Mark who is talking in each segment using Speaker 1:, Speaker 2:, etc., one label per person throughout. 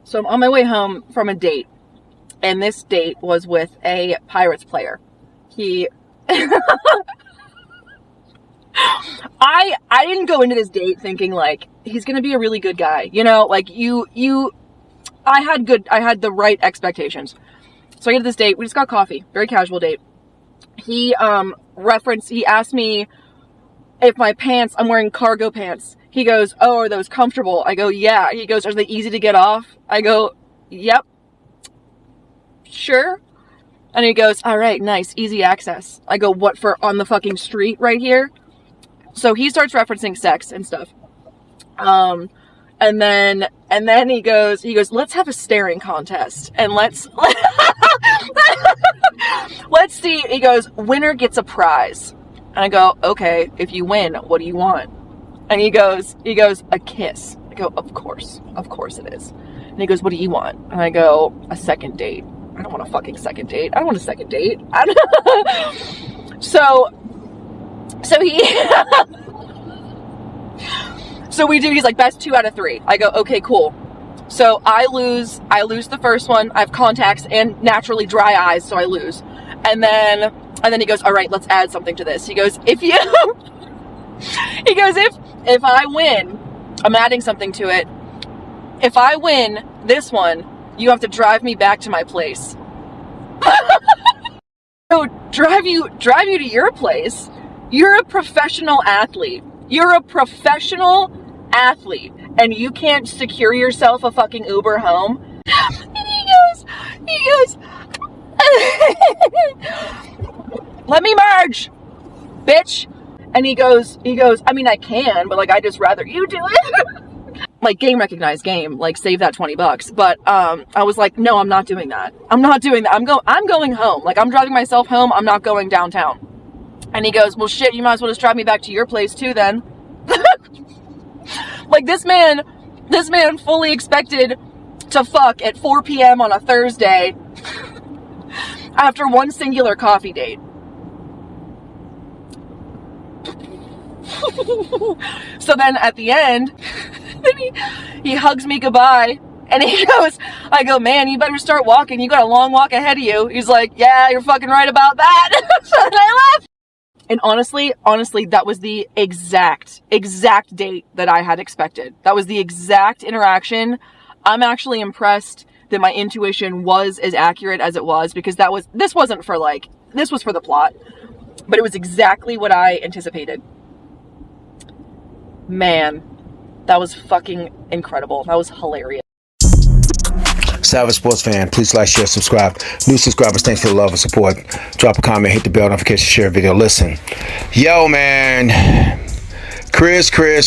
Speaker 1: So I'm on my way home from a date, and this date was with a Pirates player. I didn't go into this date thinking like he's gonna be a really good guy, you know, like I had the right expectations. So I get to this date, we just got coffee, very casual date. He asked me if I'm wearing cargo pants. He goes, "Oh, are those comfortable?" I go, "Yeah." He goes, "Are they easy to get off?" I go, "Yep. Sure." And he goes, "All right, nice, easy access." I go, "What, for on the fucking street right here?" So he starts referencing sex and stuff. And then he goes, "Let's have a staring contest. And let's see." He goes, "Winner gets a prize." And I go, "Okay, if you win, what do you want?" And he goes, "A kiss." I go, Of course it is." And he goes, "What do you want?" And I go, "A second date." I don't want a fucking second date. I don't want a second date. So he, so we do, he's like, "Best 2 out of 3. I go, "Okay, cool." So I lose the first one. I have contacts and naturally dry eyes, so I lose. And then he goes, "All right, let's add something to this." He goes, if I win, I'm adding something to it. If I win this one, you have to drive me back to my place. So drive you to your place? You're a professional athlete. And you can't secure yourself a fucking Uber home? And he goes, "Let me merge, bitch." And he goes, "I mean, I can, but like, I just rather you do it." Like, game recognized game, like, save that $20. But I was like, "No, I'm not doing that. I'm going home. Like, I'm driving myself home. I'm not going downtown." And he goes, "Well, shit, you might as well just drive me back to your place too then." Like, this man fully expected to fuck at 4 p.m. on a Thursday after one singular coffee date. So then at the end, he hugs me goodbye, and I go, "Man, you better start walking. You got a long walk ahead of you." He's like, "Yeah, you're fucking right about that." So then I left. And honestly, that was the exact date that I had expected. That was the exact interaction. I'm actually impressed that my intuition was as accurate as it was, because this was for the plot, but it was exactly what I anticipated. Man, that was fucking incredible. That was hilarious.
Speaker 2: Savage Sports fan, please like, share, subscribe. New subscribers, thanks for the love and support. Drop a comment, hit the bell notification, share a video. Listen, yo, man, Chris, Devo.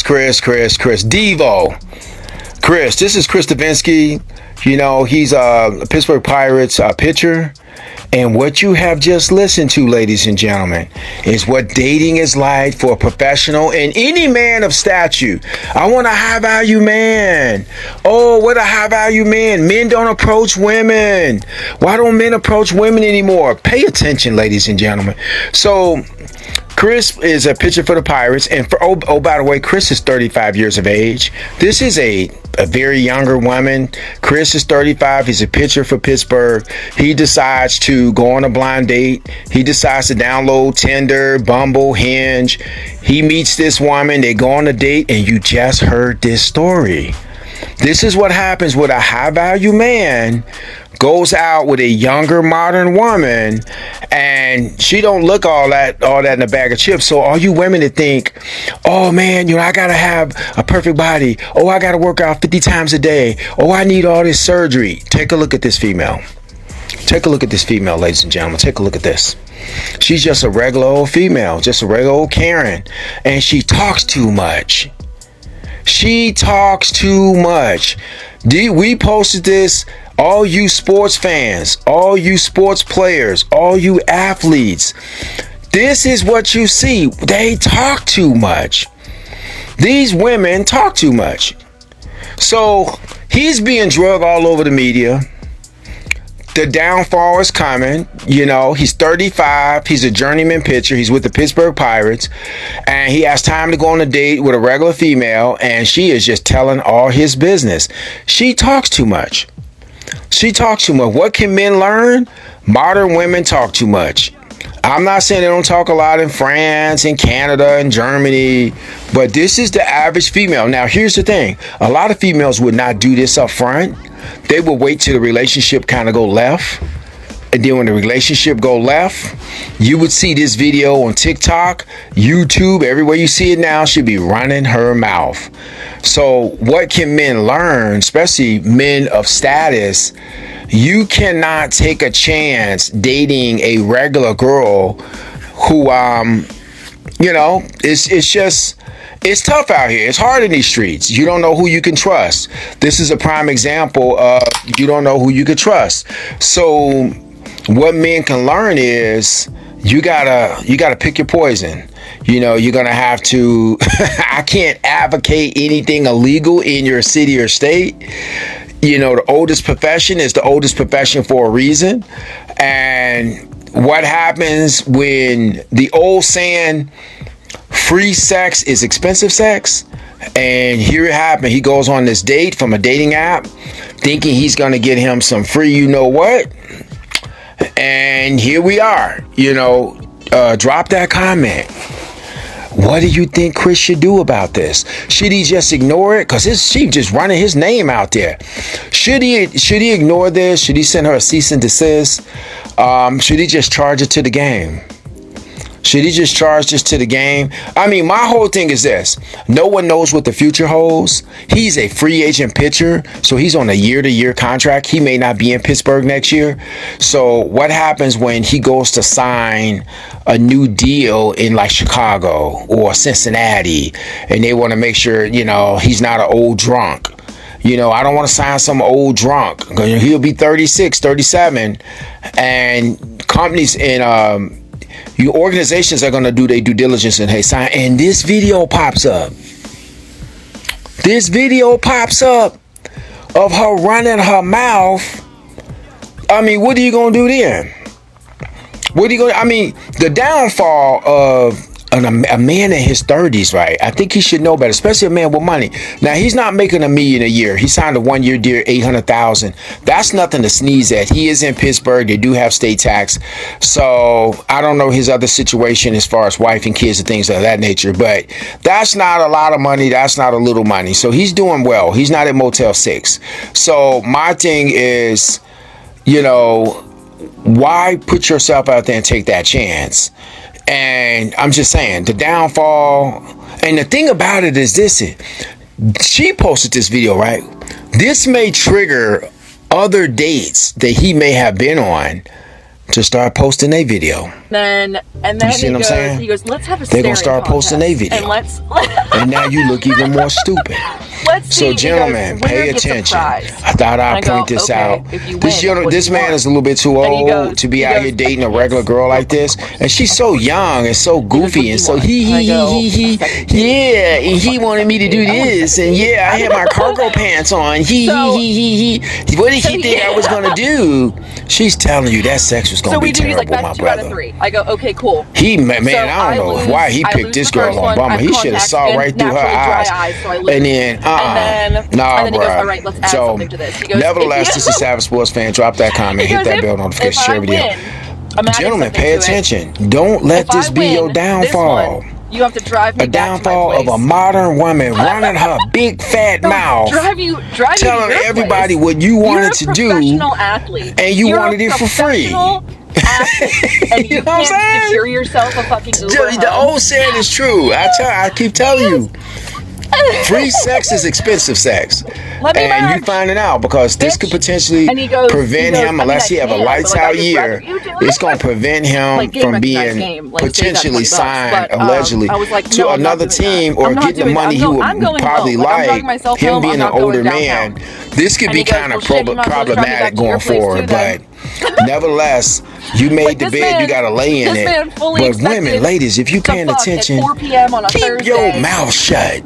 Speaker 2: Chris, this is Chris Devenski. You know, he's a Pittsburgh Pirates pitcher. And what you have just listened to, ladies and gentlemen, is what dating is like for a professional and any man of stature. I want a high value man. Oh, what a high value man. Men don't approach women. Why don't men approach women anymore? Pay attention, ladies and gentlemen. So Chris is a pitcher for the Pirates, and by the way, Chris is 35 years of age. This is a very younger woman. Chris is 35. He's a pitcher for Pittsburgh. He decides to go on a blind date. He decides to download Tinder, Bumble, Hinge. He meets this woman. They go on a date, and you just heard this story. This is what happens with a high-value man goes out with a younger modern woman, and she don't look all that in a bag of chips. So all you women that think, "Oh man, I gotta have a perfect body. Oh, I gotta work out 50 times a day. Oh, I need all this surgery." Take a look at this female. Take a look at this female, ladies and gentlemen. Take a look at this. She's just a regular old female, just a regular old Karen, and she talks too much. She talks too much. We posted this. All you sports fans, all you sports players, all you athletes, this is what you see. They talk too much. These women talk too much. So he's being drugged all over the media. the downfall is coming. You know, he's 35. He's a journeyman pitcher. He's with the Pittsburgh Pirates. And he has time to go on a date with a regular female. And she is just telling all his business. She talks too much. She talks too much. What can men learn? Modern women talk too much. I'm not saying they don't talk a lot in France and Canada and Germany, but this is the average female. Now, here's the thing. A lot of females would not do this up front. They would wait till the relationship kind of go left. And then when the relationship go left, you would see this video on TikTok, YouTube, everywhere you see it now, she'd be running her mouth. So what can men learn, especially men of status? You cannot take a chance dating a regular girl who, you know, it's tough out here. It's hard in these streets. You don't know who you can trust. This is a prime example of you don't know who you can trust. So what men can learn is you gotta pick your poison. You know, you're gonna have to. I can't advocate anything illegal in your city or state. You know, the oldest profession is the oldest profession for a reason. And what happens when the old saying, free sex is expensive sex? And here it happened. He goes on this date from a dating app, thinking he's going to get him some free you know what. And here we are. You know, drop that comment. What do you think Chris should do about this? Should he just ignore it? Because she just running his name out there. Should he ignore this? Should he send her a cease and desist? Should he just charge it to the game? Should he just charge this to the game? I mean, my whole thing is this. No one knows what the future holds. He's a free agent pitcher, so he's on a year-to-year contract. He may not be in Pittsburgh next year. So what happens when he goes to sign a new deal in like Chicago or Cincinnati, and they want to make sure, you know, he's not an old drunk? You know, I don't want to sign some old drunk. He'll be 36, 37, and companies and your organizations are going to do their due diligence and hey, sign. And this video pops up. This video pops up of her running her mouth. I mean, what are you going to do then? What are you going to, I mean, the downfall of a man in his 30s, right? I think he should know better, especially a man with money. Now, he's not making $1 million a year. He signed a 1-year deal, $800,000. That's nothing to sneeze at. He is in Pittsburgh. They do have state tax. So I don't know his other situation as far as wife and kids and things of that nature, but that's not a lot of money. That's not a little money. So he's doing well. He's not at Motel 6. So my thing is, you know, why put yourself out there and take that chance? And I'm just saying, the downfall, and the thing about it is this, she posted this video, right? This may trigger other dates that he may have been on to start posting a video.
Speaker 1: And then he goes, let's have a
Speaker 2: they're going to start posting a video. And now you look even more stupid.
Speaker 1: Let's see.
Speaker 2: So, gentlemen, pay attention. I thought I'd point this out. This man is a little bit too old to be out here dating a regular girl like this. And she's so young and so goofy. And so yeah, and he wanted me to do this. And yeah, I had my cargo pants on. What did he think I was going to do? She's telling you that sex was going to be terrible, my brother.
Speaker 1: I go, okay, cool.
Speaker 2: I don't know why he picked this girl on Bummer. He should have saw right through her eyes. And then,
Speaker 1: he goes, all right, let's add something to this. He goes,
Speaker 2: nevertheless, this is Savage Sports Fan. Drop that comment, hit that bell notification, share video. Gentlemen, pay attention. Don't let this be your downfall.
Speaker 1: You have to drive me
Speaker 2: a downfall of a modern woman running her big fat mouth, telling everybody what you wanted to do, and you wanted it for free.
Speaker 1: And you know what I'm saying? Secure yourself a fucking Uber
Speaker 2: the old saying is true. I keep telling you. Free sex is expensive sex. And you finding out because this could potentially prevent him, unless he have a lights out year, it's going to prevent him from being potentially signed, allegedly, to another team or getting the money he would probably like. Him being an older man, this could be kind of problematic going forward, but nevertheless, you made the bed, you got to lay in it. But women, ladies, if you paying attention, keep your mouth shut.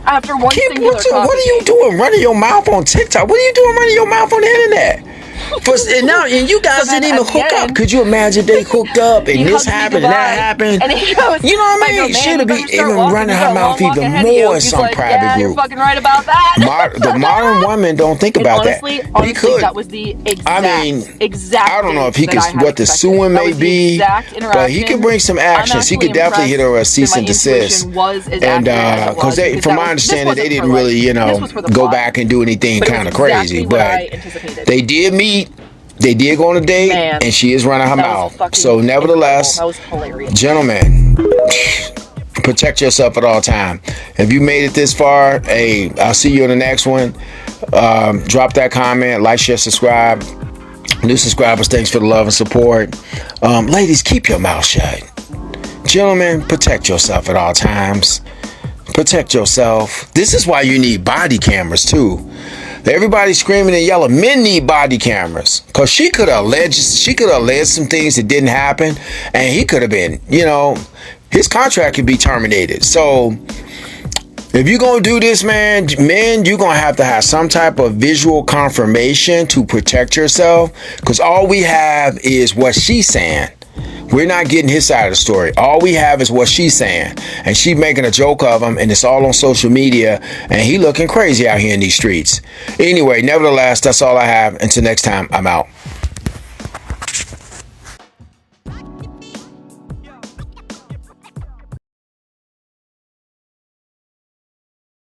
Speaker 1: After one singular
Speaker 2: what are you doing running your mouth on TikTok? What are you doing running your mouth on the internet? And you guys didn't even hook up. Could you imagine they hooked up and this happened and that happened?
Speaker 1: And he goes,
Speaker 2: you know what I mean? Should have been even running her mouth even more in some private group.
Speaker 1: You're fucking right about that.
Speaker 2: The modern woman don't think about
Speaker 1: honestly,
Speaker 2: that.
Speaker 1: Honestly, that was the exact.
Speaker 2: I don't know if he could, what the suing may be, but he could bring some actions. He could definitely hit her a cease and desist. And because from my understanding, they didn't really, go back and do anything kind of crazy. But they did meet. They did go on a date, and she is running her mouth. So, nevertheless, gentlemen, protect yourself at all time. If you made it this far, hey, I'll see you in the next one. Drop that comment, like, share, subscribe. New subscribers, thanks for the love and support. Ladies, keep your mouth shut. Gentlemen, protect yourself at all times. Protect yourself. This is why you need body cameras too. Everybody's screaming and yelling. Men need body cameras because she could have alleged some things that didn't happen, and he could have been, his contract could be terminated. So if you're gonna do this, men, you're gonna have to have some type of visual confirmation to protect yourself, because all we have is what she's saying. We're not getting his side of the story. All we have is what she's saying. And she's making a joke of him, and it's all on social media, and he looking crazy out here in these streets. Anyway, nevertheless, that's all I have. Until next time, I'm out.